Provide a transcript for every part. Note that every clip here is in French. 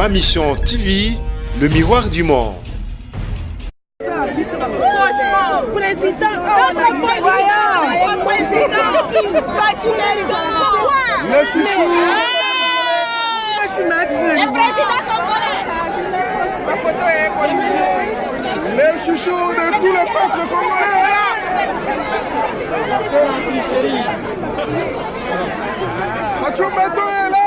Ma Mission TV, le miroir du monde. Franchement, président, notre président, le chouchou, le président congolais, le chouchou de tout le peuple congolais. Fatou Beto est là.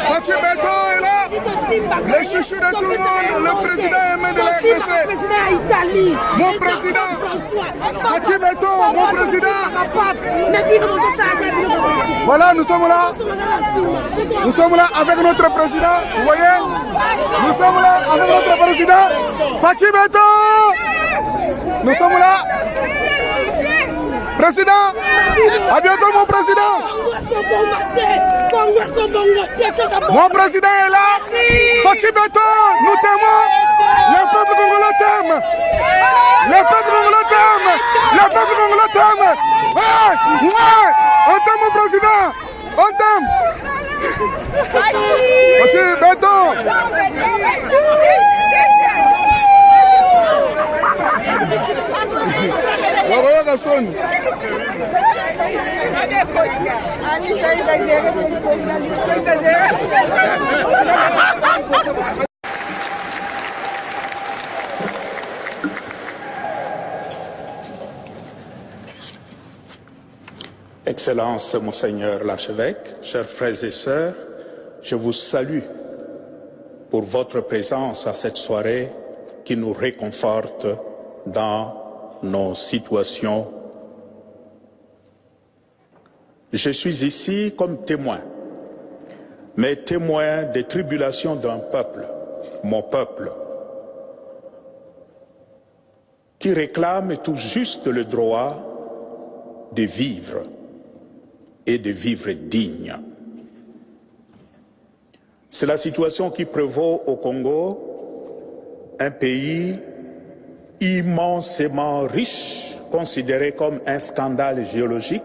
Fatou Beto est là. Le chouchou de tout le monde, le président aimé de la RDC. Mon président Italie. Mon président. Fatou Beto, mon président. Voilà, nous sommes là. Nous sommes là avec notre président. Vous voyez? Nous sommes là avec notre président. Fatou Beto. Nous sommes là. Président, à bientôt mon président. Mon président est là. Fatou Beto, nous t'aimons. Le peuple congolais t'aime. Le peuple congolais t'aime. Le peuple congolais t'aime. On t'aime mon président. On t'aime. Fatou Beto. Excellences, Monseigneur l'archevêque, chers frères et sœurs, je vous salue pour votre présence à cette soirée qui nous réconforte dans nos situations. Je suis ici comme témoin, mais témoin des tribulations d'un peuple, mon peuple, qui réclame tout juste le droit de vivre et de vivre digne. C'est la situation qui prévaut au Congo, un pays immensément riche, considéré comme un scandale géologique,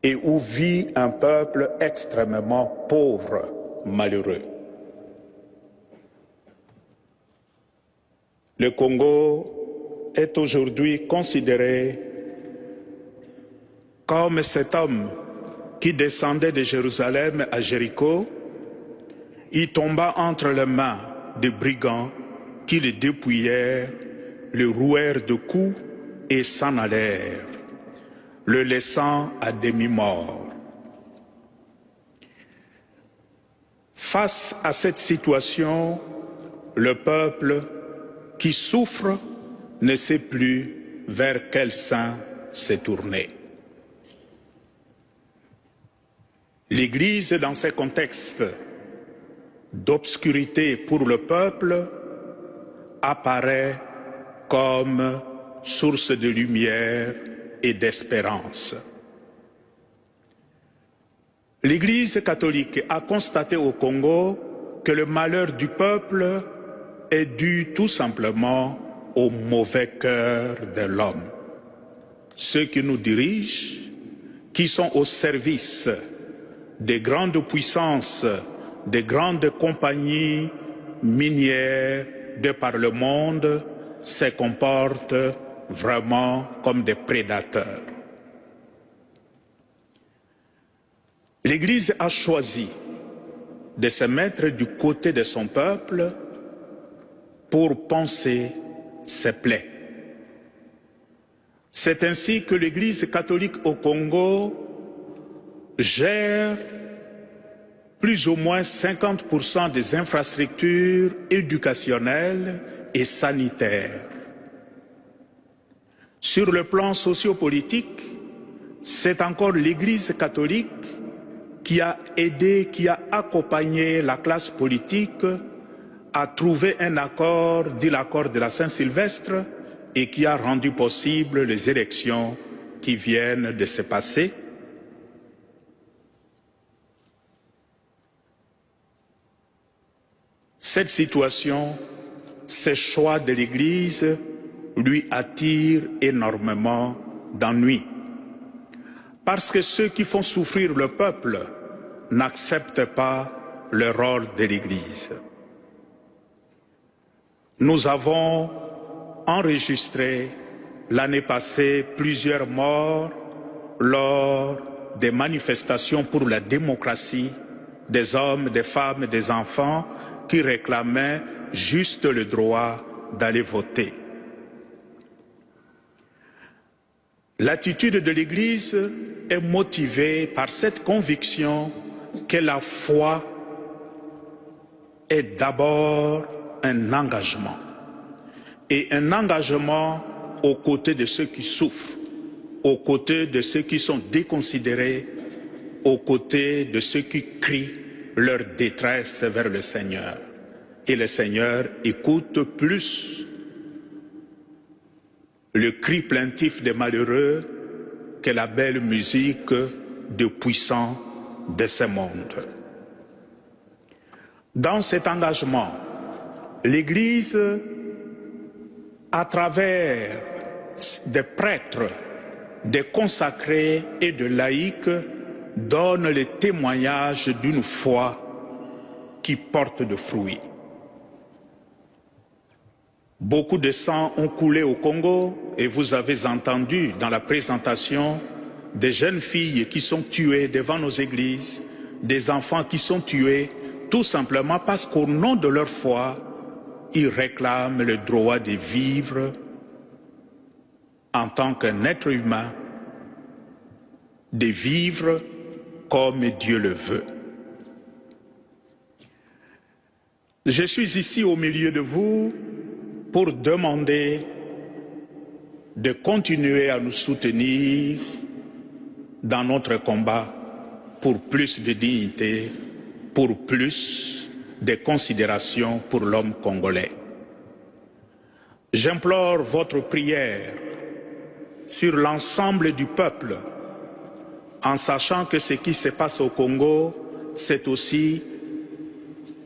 et où vit un peuple extrêmement pauvre, malheureux. Le Congo est aujourd'hui considéré comme cet homme qui descendait de Jérusalem à Jéricho, il tomba entre les mains de brigands qui le dépouillèrent, le rouèrent de coups et s'en allèrent, le laissant à demi-mort. Face à cette situation, le peuple qui souffre ne sait plus vers quel saint se tourner. L'Église, dans ces contextes d'obscurité pour le peuple, apparaît comme source de lumière et d'espérance. L'Église catholique a constaté au Congo que le malheur du peuple est dû tout simplement au mauvais cœur de l'homme. Ceux qui nous dirigent, qui sont au service des grandes puissances, des grandes compagnies minières de par le monde, se comportent vraiment comme des prédateurs. L'Église a choisi de se mettre du côté de son peuple pour panser ses plaies. C'est ainsi que l'Église catholique au Congo gère plus ou moins 50% des infrastructures éducationnelles et sanitaires. Sur le plan sociopolitique, c'est encore l'Église catholique qui a aidé, qui a accompagné la classe politique à trouver un accord, dit l'accord de la Saint-Sylvestre, et qui a rendu possible les élections qui viennent de se passer. Cette situation, ces choix de l'Église lui attirent énormément d'ennui. Parce que ceux qui font souffrir le peuple n'acceptent pas le rôle de l'Église. Nous avons enregistré l'année passée plusieurs morts lors des manifestations pour la démocratie des hommes, des femmes et des enfants qui réclamaient juste le droit d'aller voter. L'attitude de l'Église est motivée par cette conviction que la foi est d'abord un engagement, et un engagement aux côtés de ceux qui souffrent, aux côtés de ceux qui sont déconsidérés, aux côtés de ceux qui crient leur détresse vers le Seigneur. Et le Seigneur écoute plus le cri plaintif des malheureux que la belle musique des puissants de ce monde. Dans cet engagement, l'Église, à travers des prêtres, des consacrés et de laïcs, donne le témoignage d'une foi qui porte de fruits. Beaucoup de sang ont coulé au Congo et vous avez entendu dans la présentation des jeunes filles qui sont tuées devant nos églises, des enfants qui sont tués tout simplement parce qu'au nom de leur foi, ils réclament le droit de vivre en tant qu'un être humain, de vivre comme Dieu le veut. Je suis ici au milieu de vous pour demander de continuer à nous soutenir dans notre combat pour plus de dignité, pour plus de considération pour l'homme congolais. J'implore votre prière sur l'ensemble du peuple, en sachant que ce qui se passe au Congo, c'est aussi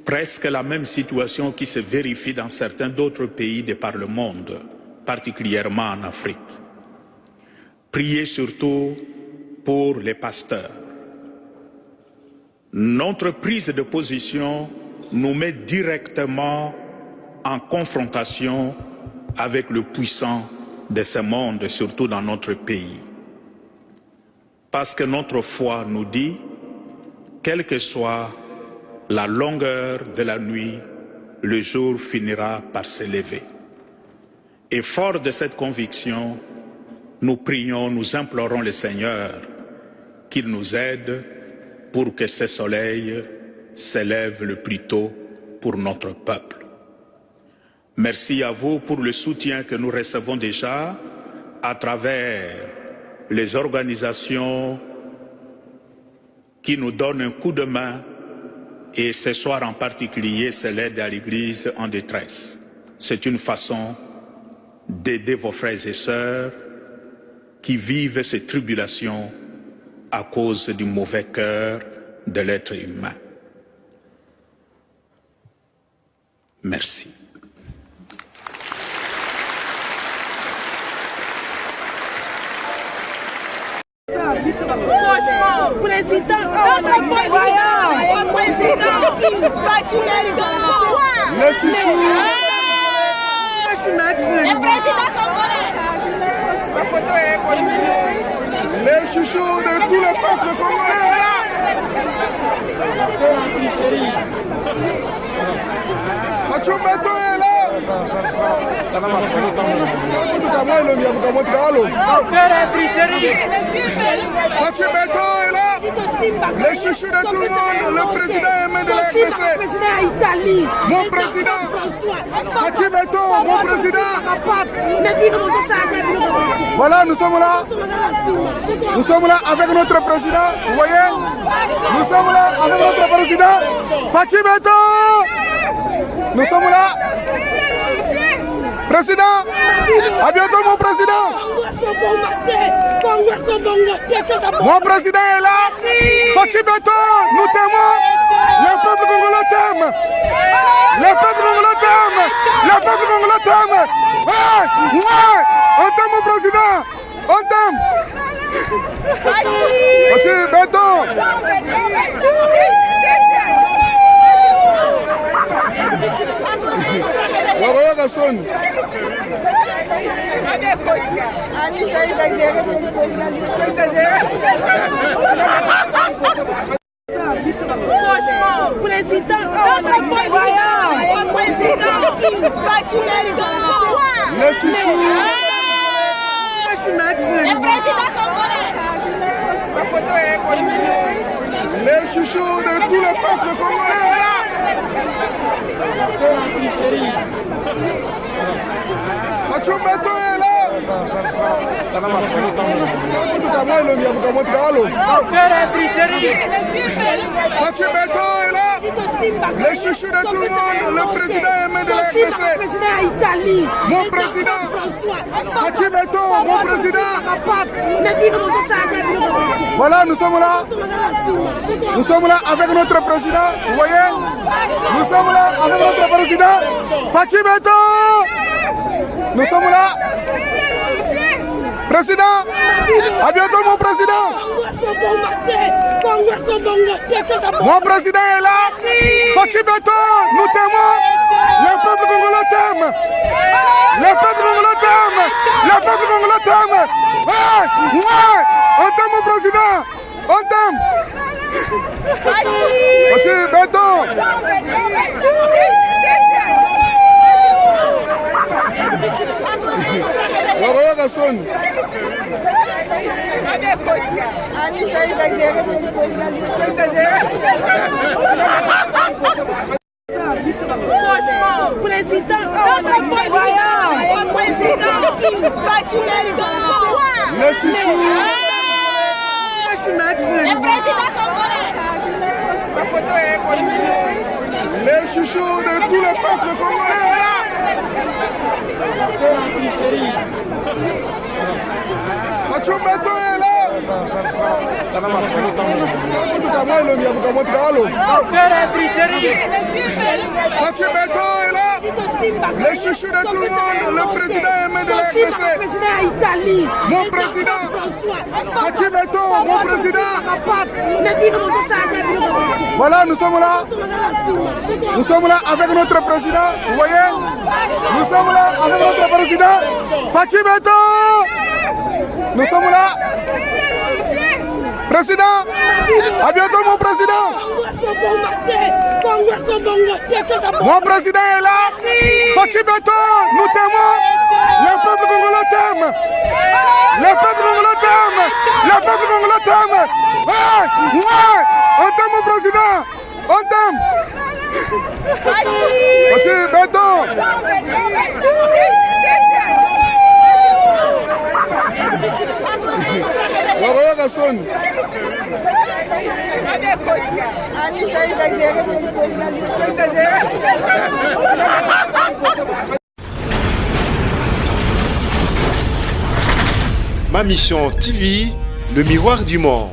presque la même situation qui se vérifie dans certains d'autres pays de par le monde, particulièrement en Afrique. Priez surtout pour les pasteurs. Notre prise de position nous met directement en confrontation avec le puissant de ce monde, surtout dans notre pays. Parce que notre foi nous dit, quelle que soit la longueur de la nuit, le jour finira par se lever. Et fort de cette conviction, nous prions, nous implorons le Seigneur qu'il nous aide pour que ce soleil s'élève le plus tôt pour notre peuple. Merci à vous pour le soutien que nous recevons déjà à travers les organisations qui nous donnent un coup de main, et ce soir en particulier, c'est l'aide à l'Église en détresse. C'est une façon d'aider vos frères et sœurs qui vivent ces tribulations à cause du mauvais cœur de l'être humain. Merci. Franchement, président, notre président, fatigué de Les chouchous, le président congolais. les chouchous de tout le peuple congolais là. Machumbeto est là. Machumbeto est là. Les chouchous de tout le monde. Le président aimé de la RDC. Mon président. Machumbeto, mon président. Voilà, nous sommes là. Nous sommes là avec notre président. Vous voyez? Nous sommes là avec notre président. Fachibeto. Nous sommes là. Président, à bientôt mon président. Mon président est là. Fachibeto, nous t'aimons. Le peuple congolais t'aime. Le peuple congolais t'aime. Le peuple congolais t'aime. Ouais, on t'aime mon président. On t'aime. Fachi Beton. Waroya Gasson. Franchement, président, notre président, Fachi Beton. Les chouchous. Le président congolais. Les chouchous de tout le peuple congolais là. Fachi Beton est là. Fachi Beton est là. Les chouchous de tout le monde. Le président aimé de la RDC. Président Italie. Mon président. Fachi Beton, mon président. Voilà, nous sommes là. Nous sommes là avec notre président. Vous voyez? Nous sommes là avec notre président. Fachi Beton. Nous sommes là. Président, à bientôt mon président. Mon président est là. Fachi Beton, nous t'aimons. Le peuple congolais t'aime. Le peuple congolais t'aime. Le peuple congolais t'aime. Ouais, ouais. On t'aime mon président. On t'aime. Fachi Beton. Waroya Gasson. Franchement, président, notre président, Fachi Beton. Les chouchous. Le président congolais. Les chouchous de tout le peuple congolais là. Fachi Beton est là. Fachi Beton est là. Les chouchous de tout le monde. Le président aimé de la RDC. Président Italie. Mon président. Fachi Beton, mon président. Voilà, nous sommes là. Nous sommes là avec notre président. Vous voyez? Nous sommes là avec notre président. Fachi Beton. Nous sommes là. Président, à bientôt mon président. Mon président est là. Fachi Beton, nous t'aimons. Le peuple congolais t'aime. Le peuple congolais t'aime. Le peuple congolais t'aime. Ouais, ouais. On t'aime mon président. On t'aime. Fachi Beton. Waroya Gasson. Ma mission TV, le miroir du monde.